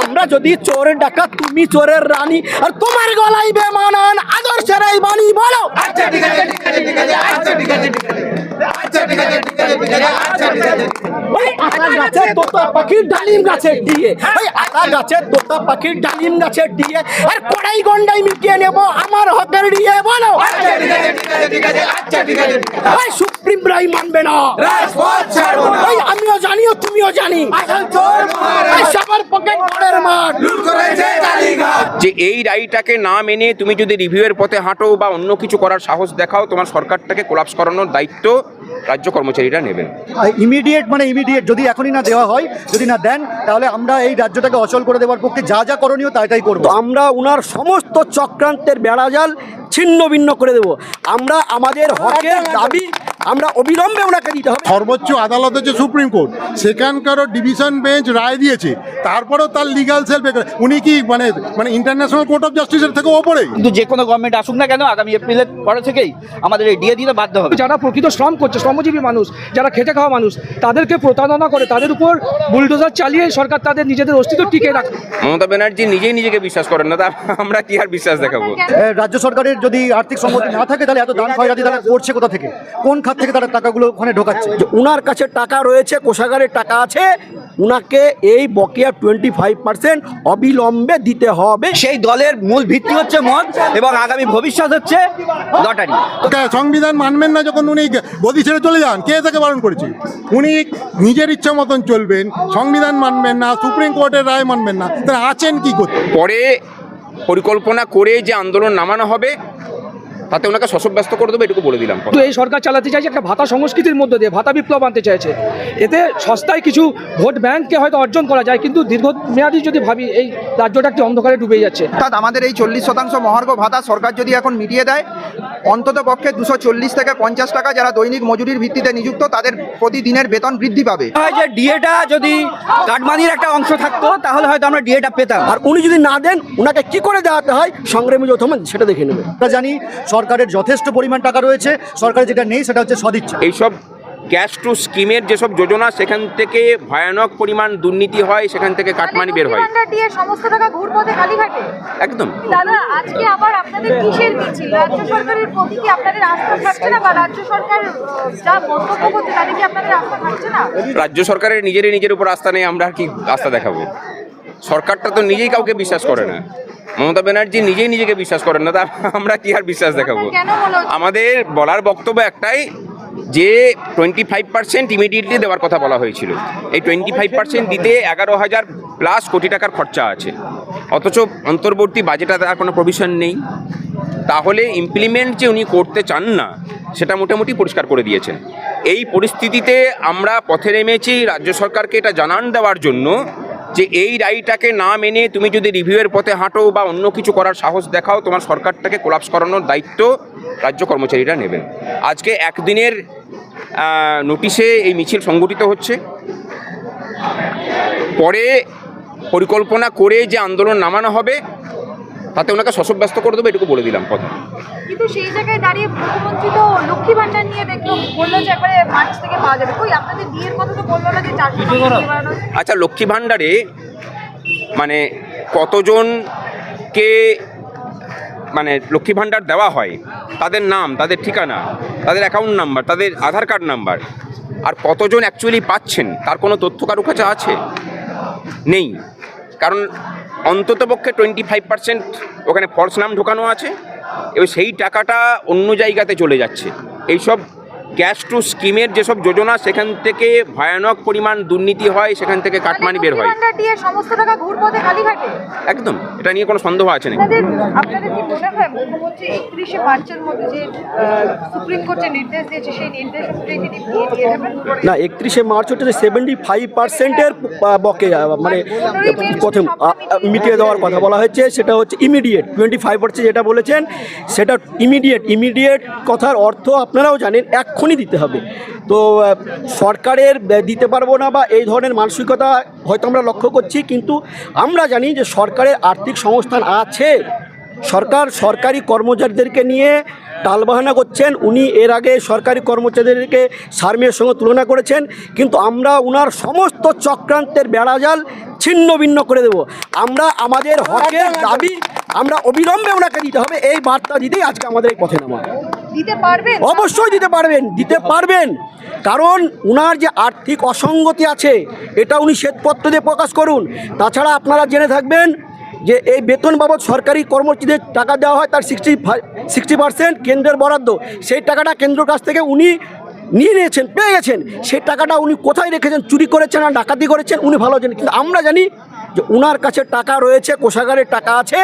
আমরা যদি চোর ডাকাত তুমি চোরের রানী আর তোমার গলায় বেমানান আদর্শের এই বাণী বলো। আচ্ছা ঠিক আছে ঠিক আছে ঠিক আছে আচ্ছা ঠিক আছে ঠিক আছে আচ্ছা ঠিক আছে ঠিক আছে ঠিক আছে আচ্ছা ঠিক আছে ওই আতা গাছে তোতা পাখির ডালিম গাছের দিয়ে, ওই আতা গাছে তোতা পাখির ডালিম গাছের দিয়ে আর কড়াই গন্ডাই মিটিয়ে নেব আমার হকের দিয়ে বলো। আচ্ছা ঠিক আছে ঠিক আছে ঠিক আছে আচ্ছা ঠিক আছে ঠিক আছে ওই সুপ্রিম রায় মানবে না, রাজপথ ছাড়বো না। ওই আমিও জানিও তুমিও জানি আসল চোর মহারাজ ওই সবার পকেট পড়ের মাঠ লুট করেছে কালীঘাট। যে এই রায়টাকে না মেনে তুমি যদি রিভিউয়ের পথে হাঁটো বা অন্য কিছু করার সাহস দেখাও, তোমার সরকারটাকে কোলাপস করানোর দায়িত্ব রাজ্য কর্মচারীরা নেবেন। ইমিডিয়েট মানে ইমিডিয়েট যদি এখনই না দেওয়া হয়, যদি না দেন, তাহলে আমরা এই রাজ্যটাকে অচল করে দেওয়ার পক্ষে যা যা করণীয় তাই করবো। তো আমরা উনার সমস্ত চক্রান্তের বেড়াজাল ছিন্ন ভিন্ন করে দেব। আমরা আমাদের হকের দাবি আমরা অবিলম্বে ওনাকে দিতে হবে। সর্বোচ্চ আদালত হচ্ছে সুপ্রিম কোর্ট, সেখানকারও ডিভিশন বেঞ্চ রায় দিয়েছে, তারপরেও তার লিগাল সেলফ উনি কি মানে মানে ইন্টারন্যাশনাল কোর্ট অফ জাস্টিসের থেকে ওপরে? কিন্তু যে কোনো গভর্নমেন্ট আসুক না কেন, আগামী এপ্রিলের পরে থেকেই আমাদের এই ডিএ দিতে বাধ্য হবে। যারা প্রকৃত শ্রম করছে, শ্রমজীবী মানুষ, যারা খেটে খাওয়া মানুষ, তাদেরকে প্রতারণা করে তাদের উপর বুলডোজার চালিয়ে সরকার তাদের নিজেদের অস্তিত্ব টিকে রাখে। মমতা ব্যানার্জি নিজেই নিজেকে বিশ্বাস করেন না, তা আমরা কি আর বিশ্বাস দেখাবো? রাজ্য সরকারের যদি আর্থিক সম্মতি না থাকে, তাহলে এত দান খয়রাতি তারা করছে কোথা থেকে, কোন খাত থেকে তারা টাকাগুলো ওখানে ঢোকাচ্ছে? যে উনার কাছে টাকা রয়েছে, কোষাগারে টাকা আছে, উনাকে এই বকেয়া 25% অবিলম্বে দিতে হবে। সেই দলের মূল ভিত্তি হচ্ছে মদ এবং আগামী ভবিষ্যৎ হচ্ছে লটারি। সংবিধান মানবেন না যখন উনি গদি ছেড়ে চলে যান, কে থেকে বারণ করেছে? উনি নিজের ইচ্ছা মতন চলবেন, সংবিধান মানবেন না, সুপ্রিম কোর্টের রায় মানবেন না, তারা আছেন কি করতে? পরে পরিকল্পনা করে যে আন্দোলন নামানো হবে তাতে ওনাকে শশব্যস্ত করে দেবো, এটুকু বলে দিলাম। তো এই সরকার চালাতে চাইছে একটা ভাতা সংস্কৃতির মধ্যে দিয়ে, ভাতা বিপ্লব আনতে চাইছে। এতে সস্তায় কিছু ভোট ব্যাংককে হয়তো অর্জন করা যায়, কিন্তু দীর্ঘমেয়াদী যদি ভাবি এই রাজ্যটা একটি অন্ধকারে ডুবে যাচ্ছে। অর্থাৎ আমাদের এই 40% মহার্ঘ ভাতা সরকার যদি এখন মিটিয়ে দেয়, অন্তত পক্ষে 240 থেকে 50 টাকা যারা দৈনিক মজুরির ভিত্তিতে নিযুক্ত তাদের প্রতিদিনের বেতন বৃদ্ধি পাবে। যে ডিএটা যদি কাটমানির একটা অংশ থাকতো, তাহলে হয়তো আমরা ডিএটা পেতাম। আর উনি যদি না দেন, ওনাকে কি করে দেওয়াতে হয় সংগ্রামী যৌথ মঞ্চ সেটা দেখে নেবে। আমরা জানি সরকারের যথেষ্ট পরিমাণ টাকা রয়েছে, সরকারের যেটা নেই সেটা হচ্ছে সদিচ্ছা। এইসব ক্যাশ টু স্কিমের যেসব যোজনা, সেখান থেকে ভয়ানক পরিমাণ দুর্নীতি হয়, সেখান থেকে কাটমানি বের হয়। সমস্ত টাকা ঘুরপথে কালীঘাটে একদম। দাদা, আজকে আবার আপনাদের কিসের মিছিল? রাজ্য সরকারের প্রতি কি আপনাদের আস্থা থাকছে না, বা রাজ্য সরকার যা মন্তব্য করছে তাতে কি আপনাদের আস্থা থাকছে না? রাজ্য সরকারের নিজের উপর আস্থা নেই, আমরা আর কি আস্থা দেখাবো? সরকারটা তো নিজেই কাউকে বিশ্বাস করে না, মমতা ব্যানার্জি নিজেই নিজেকে বিশ্বাস করেন না, তা আমরা কি আর বিশ্বাস দেখাবো? আমাদের বলার বক্তব্য একটাই, যে 25% ইমিডিয়েটলি দেওয়ার কথা বলা হয়েছিল। এই 25% দিতে 11,000+ কোটি টাকার খরচা আছে, অথচ অন্তর্বর্তী বাজেটে তার কোনো প্রভিশন নেই। তাহলে ইমপ্লিমেন্ট যে উনি করতে চান না, সেটা মোটামুটি পরিষ্কার করে দিয়েছেন। এই পরিস্থিতিতে আমরা পথে নেমেছি রাজ্য সরকারকে এটা জানান দেওয়ার জন্য যে এই রায়টাকে না মেনে তুমি যদি রিভিউয়ের পথে হাঁটো বা অন্য কিছু করার সাহস দেখাও, তোমার সরকারটাকে কোলাপস করানোর দায়িত্ব রাজ্য কর্মচারীরা নেবেন। আজকে একদিনের নোটিশে এই মিছিল সংগঠিত হচ্ছে, পরে পরিকল্পনা করে যে আন্দোলন নামানো হবে তাতে ওনাকে শশব্যস্ত করে দেবো, এটুকু বলে দিলাম কথা। কিন্তু সেই জায়গায় দাঁড়িয়ে মুখ্যমন্ত্রী তো লক্ষ্মী ভান্ডার নিয়ে দেখলো, বললো যে একবারে মার্চ থেকে পাওয়া যাবে। কই আপনাদের বিয়ের কথা তো বললো না যে 400। আচ্ছা, লক্ষ্মী ভাণ্ডারে মানে কতজনকে মানে লক্ষ্মী ভাণ্ডার দেওয়া হয়, তাদের নাম, তাদের ঠিকানা, তাদের অ্যাকাউন্ট নাম্বার, তাদের আধার কার্ড নাম্বার, আর কতজন অ্যাকচুয়ালি পাচ্ছেন তার কোনো তথ্য কারো কাছে আছে? নেই। কারণ অন্ততপক্ষে 25% ওখানে ফলস নাম ঢোকানো আছে এবং সেই টাকাটা অন্য জায়গাতে চলে যাচ্ছে। এইসব ক্যাশ টু স্কিমের যেসব যোজনা, সেখান থেকে ভয়ানক পরিমাণ দুর্নীতি হয়, সেখান থেকে কাটমানি বের হয়। সমস্ত টাকা ঘুরপথে কালীঘাটে। একদম, এটা নিয়ে কোনো সন্দেহ আছে না। আপনাদের কি মনে হয় মুখ্যমন্ত্রী 31শে মার্চের মধ্যে যে সুপ্রিম কোর্টে নির্দেশ দিয়েছে, সেই নির্দেশ অনুযায়ী তিনি দিয়ে দেবেন? না, 31শে মার্চ হচ্ছে 75%-এর বকেয়া মানে প্রথম মিটিয়ে দেওয়ার কথা বলা হয়েছে, সেটা হচ্ছে ইমিডিয়েট। 25% যেটা বলেছেন সেটা ইমিডিয়েট কথার অর্থ আপনারাও জানেন, এক্ষুনি দিতে হবে। তো সরকারের দিতে পারবো না বা এই ধরনের মানসিকতা হয়তো আমরা লক্ষ্য করছি, কিন্তু আমরা জানি যে সরকারের আর্থিক সংস্থান আছে। সরকার সরকারি কর্মচারীদেরকে নিয়ে টালবাহানা করছেন। উনি এর আগে সরকারি কর্মচারীদেরকে সার্মের সঙ্গে তুলনা করেছেন, কিন্তু আমরা উনার সমস্ত চক্রান্তের বেড়াজাল ছিন্ন ভিন্ন করে দেব। আমরা আমাদের হকের দাবি আমরা অবিলম্বে ওনাকে দিতে হবে, এই বার্তা দিতেই আজকে আমাদের এই পথে নামা। দিতে পারবেন? অবশ্যই দিতে পারবেন, কারণ উনার যে আর্থিক অসঙ্গতি আছে এটা উনি শ্বেতপত্র দিয়ে প্রকাশ করুন। তাছাড়া আপনারা জেনে থাকবেন যে এই বেতন বাবদ সরকারি কর্মচারীদের টাকা দেওয়া হয়, তার 60% কেন্দ্রের বরাদ্দ। সেই টাকাটা কেন্দ্রের কাছ থেকে উনি নিয়েছেন, পেয়ে গেছেন। সেই টাকাটা উনি কোথায় রেখেছেন, চুরি করেছেন না ডাকাতি করেছেন উনি ভালো জানেন। কিন্তু আমরা জানি যে উনার কাছে টাকা রয়েছে, কোষাগারের টাকা আছে,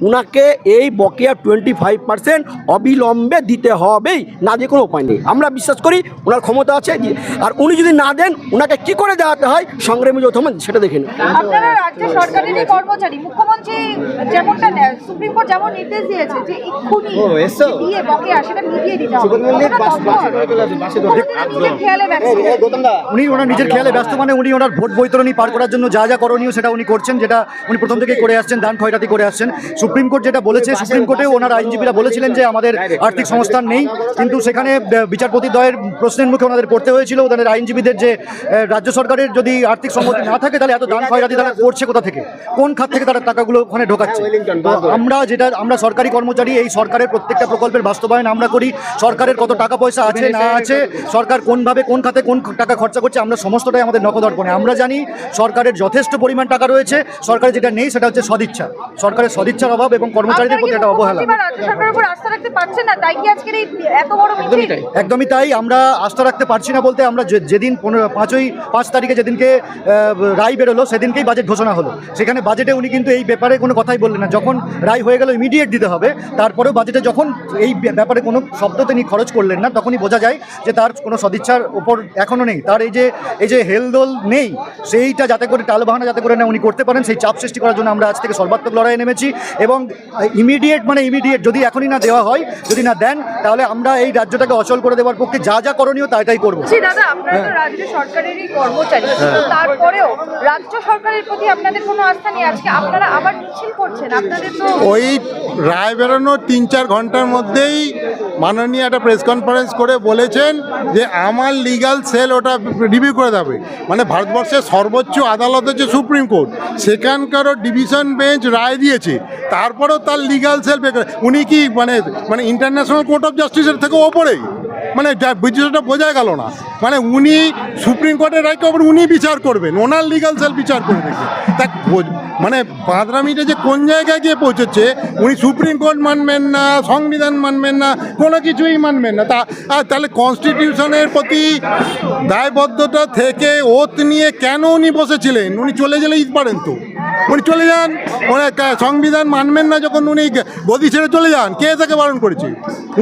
উনাকে এই বকেয়া 25% অবিলম্বে দিতে হবেই, না দিয়ে কোনো উপায় নেই। আমরা বিশ্বাস করি ওনার ক্ষমতা আছে, আর উনি যদি না দেন ওনাকে কি করে দেওয়াতে হয় সংগ্রামী যৌথ মঞ্চ সেটা দেখে নিন। আপনারা রাজ্য সরকারেরই কর্মচারী, মুখ্যমন্ত্রী যেমনটা সুপ্রিম কোর্ট যেমন নির্দেশ দিয়েছে যে এক্ষুনি দিয়ে বকেয়া সেটা মিটিয়ে দিতে হবে, উনি ওনার নিজের খেয়ালে ব্যস্ত, মানে উনি ওনার ভোট বৈতরণী পার করার জন্য যা যা করণীয় সেটা উনি করছেন, যেটা উনি প্রথম থেকেই করে আসছেন, দান খয়রাতি করে আসছেন। সুপ্রিম কোর্ট যেটা বলেছে, সুপ্রিম কোর্টে ওনার আইনজীবীরা বলেছিলেন যে আমাদের আর্থিক সংস্থান নেই, কিন্তু সেখানে বিচারপতি দ্বয়ের প্রশ্নের মুখে ওনাদের পড়তে হয়েছিল ওনাদের আইনজীবীদের যে রাজ্য সরকারের যদি আর্থিক সম্মতি না থাকে তাহলে এত দান খয়রাতি তারা করছে কোথা থেকে, কোন খাত থেকে তারা টাকাগুলো ওখানে ঢোকাচ্ছে। তো আমরা সরকারি কর্মচারী, এই সরকারের প্রত্যেকটা প্রকল্পের বাস্তবায়ন আমরা করি। সরকারের কত টাকা পয়সা আছে না আছে, সরকার কোনভাবে কোন খাতে কোন টাকা খরচা করছে, আমরা সমস্তটাই আমাদের নখদর্পণে। আমরা জানি সরকারের যথেষ্ট পরিমাণ টাকা রয়েছে, সরকারের যেটা নেই সেটা হচ্ছে সদিচ্ছা, সরকারের সদিচ্ছার অভাব এবং কর্মচারীদের প্রতি একটা অবহেলা। একদমই তাই, আমরা আস্থা রাখতে পারছি না বলতে আমরা যেদিন 5 তারিখে যেদিনকে রায় বেরোলো সেদিনকেই বাজেট ঘোষণা হলো, সেখানে বাজেটে উনি কিন্তু এই ব্যাপারে কোনো কথাই বললেন না। যখন রায় হয়ে গেল ইমিডিয়েট দিতে হবে, তারপরেও বাজেটে যখন এই ব্যাপারে কোনো শব্দ তিনি খরচ করলেন না, তখনই বোঝা যায় যে তার কোনো সদিচ্ছার ওপর এখনও নেই, তার এই যে হেলদোল নেই, সেইটা যাতে করে টালবাহানা যাতে করে না উনি করতে পারেন, সেই চাপ সৃষ্টি করার জন্য আমরা আজ থেকে সর্বাত্মক লড়াইয়ে নেমেছি। এবং ইমিডিয়েট যদি এখনই না দেওয়া হয়, যদি না দেন, তাহলে আমরা এই রাজ্যটাকে অচল করে দেওয়ার পক্ষে যা যা করণীয় তাই করবো। দাদা, আপনারা তো রাজ্য সরকারেরই কর্মচারী, তারপরেও রাজ্য সরকারের প্রতি আপনাদের কোনো আস্থা নেই, আজকে আপনারা আবার মিছিল করছেন। আপনাদের তো ওই রায় বেরোনোর 3-4 ঘন্টার মধ্যেই মাননীয় একটা প্রেস কনফারেন্স করে বলেছেন যে আমার লিগ্যাল সেল ওটা রিভিউ করে দেবে। মানে ভারতবর্ষের সর্বোচ্চ আদালত হচ্ছে সুপ্রিম কোর্ট, সেখানকারও ডিভিশন বেঞ্চ রায় দিয়েছে, তারপরেও তার লিগ্যাল সেল উনি কি মানে ইন্টারন্যাশনাল কোর্ট অফ জাস্টিসের থেকে ওপরেই, মানে বিষয়টা বোঝা গেল না। মানে উনি সুপ্রিম কোর্টের রায়কে আবার উনি বিচার করবেন, ওনার লিগ্যাল সেল বিচার করে দেখে তা মানে বাঁদরামিটা যে কোন জায়গায় গিয়ে পৌঁছেছে, উনি সুপ্রিম কোর্ট মানবেন না, সংবিধান মানবেন না, কোনো কিছুই মানবেন না। তাহলে কনস্টিটিউশনের প্রতি দায়বদ্ধতা থেকে ওত নিয়ে কেন উনি বসেছিলেন? উনি চলে গেলেই পারেন তো, উনি চলে যান। সংবিধান মানবেন না যখন উনি গদি ছেড়ে চলে যান, কে তাকে বারণ করেছে?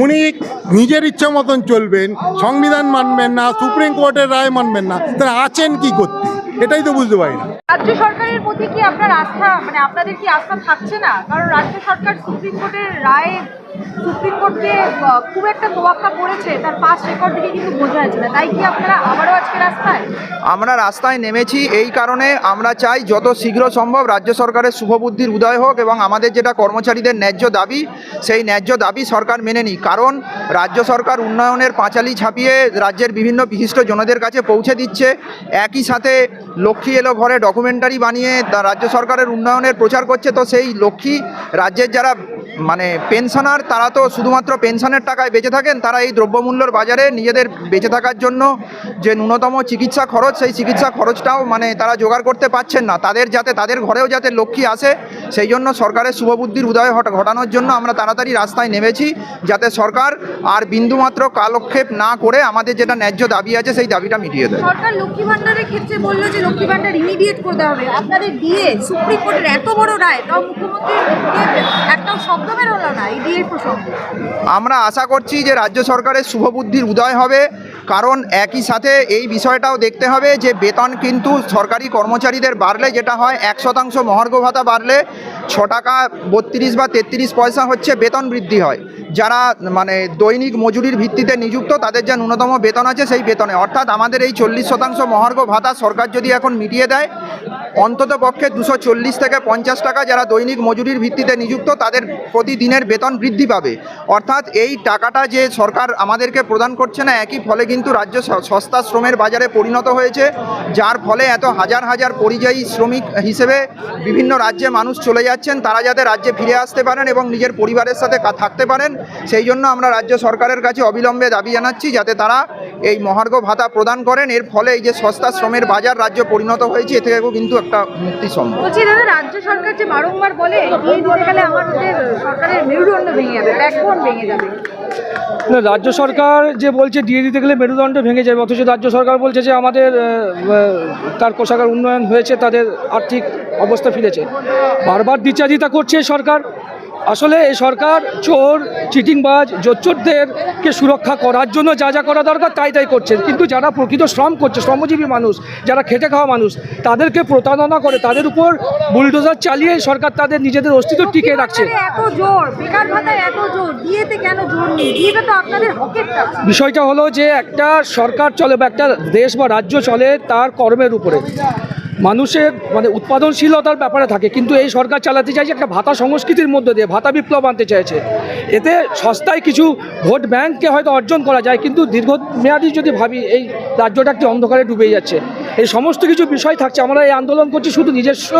উনি নিজের ইচ্ছা মতন চলবেন, সংবিধান মানবেন না, সুপ্রিম কোর্টের রায় মানবেন না, তারা আছেন কি করতে? এটাই তো বুঝতে পারি না। রাজ্য সরকারের প্রতি কি আপনার আস্থা, মানে আপনাদের কি আস্থা থাকছে না? কারণ রাজ্য সরকার সুপ্রিম কোর্টের রায়ে সুপ্রিম কোর্টকে খুব একটা তোয়াক্কা করেছে, তার পাস্ট রেকর্ড থেকে কিন্তু বোঝা যাচ্ছে না, তাই কি আপনারা আবারও আজকে রাস্তায়? আমরা রাস্তায় নেমেছি এই কারণে, আমরা চাই যত শীঘ্র সম্ভব রাজ্য সরকারের শুভবুদ্ধির উদয় হোক এবং আমাদের যেটা কর্মচারীদের ন্যায্য দাবি, সেই ন্যায্য দাবি সরকার মেনে নিক। কারণ রাজ্য সরকার উন্নয়নের পাঁচালি ছাপিয়ে রাজ্যের বিভিন্ন বিশিষ্ট জনদের কাছে পৌঁছে দিচ্ছে, একই সাথে লক্ষ্মী এলো ঘরে ডকুমেন্টারি বানিয়ে রাজ্য সরকারের উন্নয়নের প্রচার করছে। তো সেই লক্ষ্মী রাজ্যের যারা মানে পেনশনার, তারা তো শুধুমাত্র পেনশনের টাকায় বেঁচে থাকেন, তারা এই দ্রব্যমূল্যর বাজারে নিজেদের বেঁচে থাকার জন্য যে ন্যূনতম চিকিৎসা খরচ, সেই চিকিৎসা খরচটাও মানে তারা জোগাড় করতে পারছেন না। তাদের ঘরেও যাতে লক্ষ্মী আসে, সেই জন্য সরকারের শুভবুদ্ধির উদয় ঘটানোর জন্য আমরা তাড়াতাড়ি রাস্তায় নেমেছি, যাতে সরকার আর বিন্দুমাত্র কালক্ষেপ না করে আমাদের যেটা ন্যায্য দাবি আছে সেই দাবিটা মিটিয়ে দেয়। সরকার লক্ষ্মী ভান্ডারের ক্ষেত্রে বললো যে লক্ষ্মী ভান্ডার ইমিডিয়েট করতে হবে, আপনাদের দিয়ে সুপ্রিম কোর্টের এত বড় রায়, তাও মুখ্যমন্ত্রীর একটাও শব্দ বের হলো না এই দিয়ে প্রসঙ্গে। আমরা আশা করছি যে রাজ্য সরকারের শুভবুদ্ধির উদয় হবে, কারণ একই সাথে এই বিষয়টাও দেখতে হবে যে বেতন কিন্তু সরকারি কর্মচারীদের বাড়লে যেটা হয়, 1% মহার্ঘ ভাতা বাড়লে 6 টাকা 32 বা 33 পয়সা হচ্ছে বেতন বৃদ্ধি হয়। যারা মানে দৈনিক মজুরির ভিত্তিতে নিযুক্ত, তাদের যা ন্যূনতম বেতন আছে সেই বেতনে, অর্থাৎ আমাদের এই 40% মহার্ঘ ভাতা সরকার যদি এখন মিটিয়ে দেয়, অন্তত পক্ষে 240 থেকে 50 টাকা যারা দৈনিক মজুরির ভিত্তিতে নিযুক্ত তাদের প্রতিদিনের বেতন বৃদ্ধি পাবে। অর্থাৎ এই টাকাটা যে সরকার আমাদেরকে প্রদান করছে না, একই ফলে কিন্তু রাজ্য সস্তা শ্রমের বাজারে পরিণত হয়েছে, যার ফলে এত হাজার হাজার পরিযায়ী শ্রমিক হিসেবে বিভিন্ন রাজ্যে মানুষ চলে যাচ্ছেন। তারা যাতে রাজ্যে ফিরে আসতে পারেন এবং নিজের পরিবারের সাথে থাকতে পারেন, সেই জন্য আমরা রাজ্য সরকারের কাছে অবিলম্বে দাবি জানাচ্ছি যাতে তারা এই মহার্ঘ ভাতা প্রদান করেন। এর ফলে এই যে সস্তা শ্রমের বাজার রাজ্য পরিণত হয়েছে, এ থেকেও কিন্তু একটা মুক্তি সম্ভব। বলছি দাদা, রাজ্য সরকার যে বারংবার বলে দিয়ে দিতে গেলে আমাদের সরকারের মেরুদণ্ড ভেঙে যাবে, ব্যাকবোন ভেঙে যাবে। না, রাজ্য সরকার যে বলছে দিয়ে দিতে গেলে মেরুদণ্ড ভেঙে যাবে, অথচ রাজ্য সরকার বলছে যে আমাদের তার কোষাগার উন্নয়ন হয়েছে, তাদের আর্থিক অবস্থা ফিরেছে। বারবার দ্বিচারিতা করছে সরকার। আসলে এই সরকার চোর, চিটিংবাজ, জোচ্চোরদেরকে সুরক্ষা করার জন্য যা যা করা দরকার তাই করছে, কিন্তু যারা প্রকৃত শ্রম করছে, শ্রমজীবী মানুষ, যারা খেটে খাওয়া মানুষ, তাদেরকে প্রতারণা করে, তাদের উপর বুলডোজার চালিয়ে সরকার তাদের নিজেদের অস্তিত্ব টিকে রাখছে। এত জোর, বেকার ভাতায় এত জোর, দিয়েতে কেন জোর নেই? দিয়েতে তো আপনাদের হকের টাকা। বিষয়টা হলো যে একটা সরকার চলে বা একটা দেশ বা রাজ্য চলে তার কর্মের উপরে, মানুষের মানে উৎপাদনশীলতার ব্যাপারে থাকে, কিন্তু এই সরকার চালাতে চাইছে একটা ভাতা সংস্কৃতির মধ্যে দিয়ে, ভাতা বিপ্লব আনতে চাইছে। এতে সস্তায় কিছু ভোট ব্যাংককে হয়তো অর্জন করা যায়, কিন্তু দীর্ঘমেয়াদী যদি ভাবি এই রাজ্যটা একটি অন্ধকারে ডুবে যাচ্ছে। এই সমস্ত কিছু বিষয় থাকছে। আমরা এই আন্দোলন করছি শুধু নিজস্ব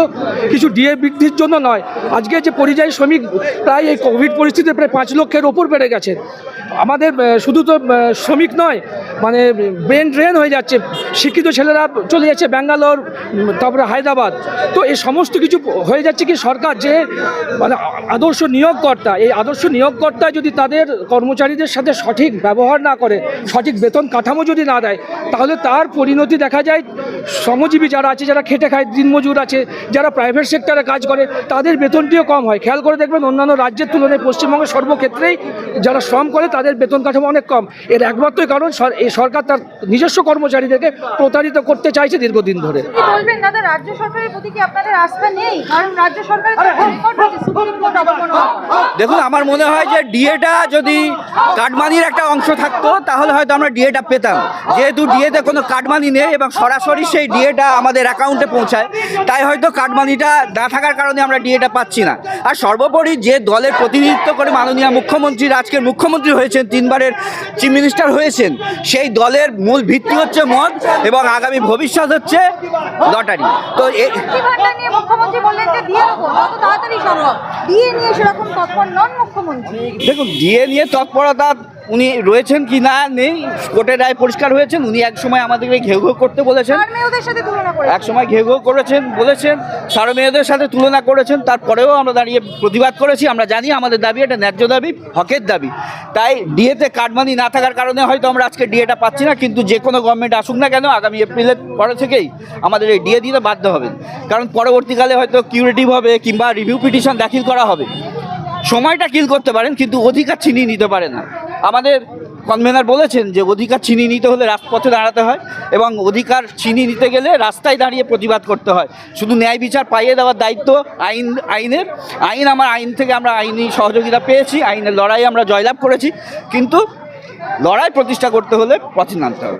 কিছু ডিএ বৃদ্ধির জন্য নয়। আজকে যে পরিযায়ী শ্রমিক প্রায় এই কোভিড পরিস্থিতিতে প্রায় 5 লক্ষের ওপর বেড়ে গেছে। আমাদের শুধু তো শ্রমিক নয়, মানে ব্রেন ড্রেন হয়ে যাচ্ছে, শিক্ষিত ছেলেরা চলে যাচ্ছে ব্যাঙ্গালোর, তারপরে হায়দ্রাবাদ। তো এই সমস্ত কিছু হয়ে যাচ্ছে কি সরকার যে মানে আদর্শ নিয়োগকর্তা, এই আদর্শ নিয়োগকর্তা যদি তাদের কর্মচারীদের সাথে সঠিক ব্যবহার না করে, সঠিক বেতন কাঠামো যদি না দেয়, তাহলে তার পরিণতি দেখা যায় শ্রমজীবী যারা আছে, যারা খেটে খায়, দিনমজুর আছে, যারা প্রাইভেট সেক্টরে কাজ করে, তাদের বেতনটিও কম হয়। খেয়াল করে দেখবেন অন্যান্য রাজ্যের তুলনায় পশ্চিমবঙ্গের সর্বক্ষেত্রেই যারা শ্রম করে তাদের বেতন কাঠামো অনেক কম। এর একমাত্র কারণ এই সরকার তার নিজস্ব কর্মচারীদেরকে প্রতারিত করতে চাইছে দীর্ঘদিন ধরে। কি বলবেন দাদা, রাজ্য সরকারের প্রতি কি আপনাদের আস্থা নেই? কারণ রাজ্য সরকারের তো সংকট হয়েছে, সুপ্রিম কোর্ট অবমাননা। দেখুন, আমার মনে হয় যে ডিএটা যদি কাটমানির একটা অংশ থাকতো তাহলে হয়তো আমরা ডিএটা পেতাম। যেহেতু ডিএতে কোনো কাটমানি নেই এবং সরাসরি সেই ডিএটা আমাদের অ্যাকাউন্টে পৌঁছায়, তাই হয়তো কাটমানিটা না থাকার কারণে আমরা ডিএটা পাচ্ছি না। আর সর্বোপরি যে দলের প্রতিনিধিত্ব করে মাননীয় মুখ্যমন্ত্রী, আজকের মুখ্যমন্ত্রী হয়েছেন, 3 বারের চিফ মিনিস্টার হয়েছেন, সেই দলের মূল ভিত্তি হচ্ছে মদ এবং আগামী ভবিষ্যৎ হচ্ছে লটারি। তো নিয়ে মুখ্যমন্ত্রী বললেন যে দিয়ে দেবো যত তাড়াতাড়ি সম্ভব, দিয়ে নিয়ে সেরকম তৎপর নন মুখ্যমন্ত্রী। দেখুন, ডিএ নিয়ে তৎপরতা উনি রয়েছেন কি না নেই, কোর্টের রায় পরিষ্কার হয়েছেন। উনি এক সময় আমাদেরকে ঘেউ ঘেউ করতে বলেছেন, মেয়েদের সাথে তুলনা করে এক সময় ঘেউ ঘেউ করেছেন, বলেছেন সারা মেয়েদের সাথে তুলনা করেছেন। তারপরেও আমরা দাঁড়িয়ে প্রতিবাদ করেছি। আমরা জানি আমাদের দাবি এটা ন্যায্য দাবি, হকের দাবি। তাই ডিএতে কাটমানি না থাকার কারণে হয়তো আমরা আজকে ডিএটা পাচ্ছি না, কিন্তু যে কোনো গভর্নমেন্ট আসুক না কেন, আগামী এপ্রিলের পরে থেকেই আমাদের এই ডিএ দিতে বাধ্য হবেন। কারণ পরবর্তীকালে হয়তো কিউরেটিভ হবে কিংবা রিভিউ পিটিশন দাখিল করা হবে। সময়টা কিল করতে পারেন, কিন্তু অধিকার ছিনিয়ে নিতে পারে না। আমাদের কনভেনার বলেছেন যে অধিকার ছিনিয়ে নিতে হলে রাজপথে দাঁড়াতে হয় এবং অধিকার ছিনিয়ে নিতে গেলে রাস্তায় দাঁড়িয়ে প্রতিবাদ করতে হয়। শুধু ন্যায় বিচার পাইয়ে দেওয়ার দায়িত্ব আইনের। আইন থেকে আমরা আইনি সহযোগিতা পেয়েছি, আইনের লড়াই আমরা জয়লাভ করেছি, কিন্তু লড়াই প্রতিষ্ঠা করতে হলে পথে নামতে হবে।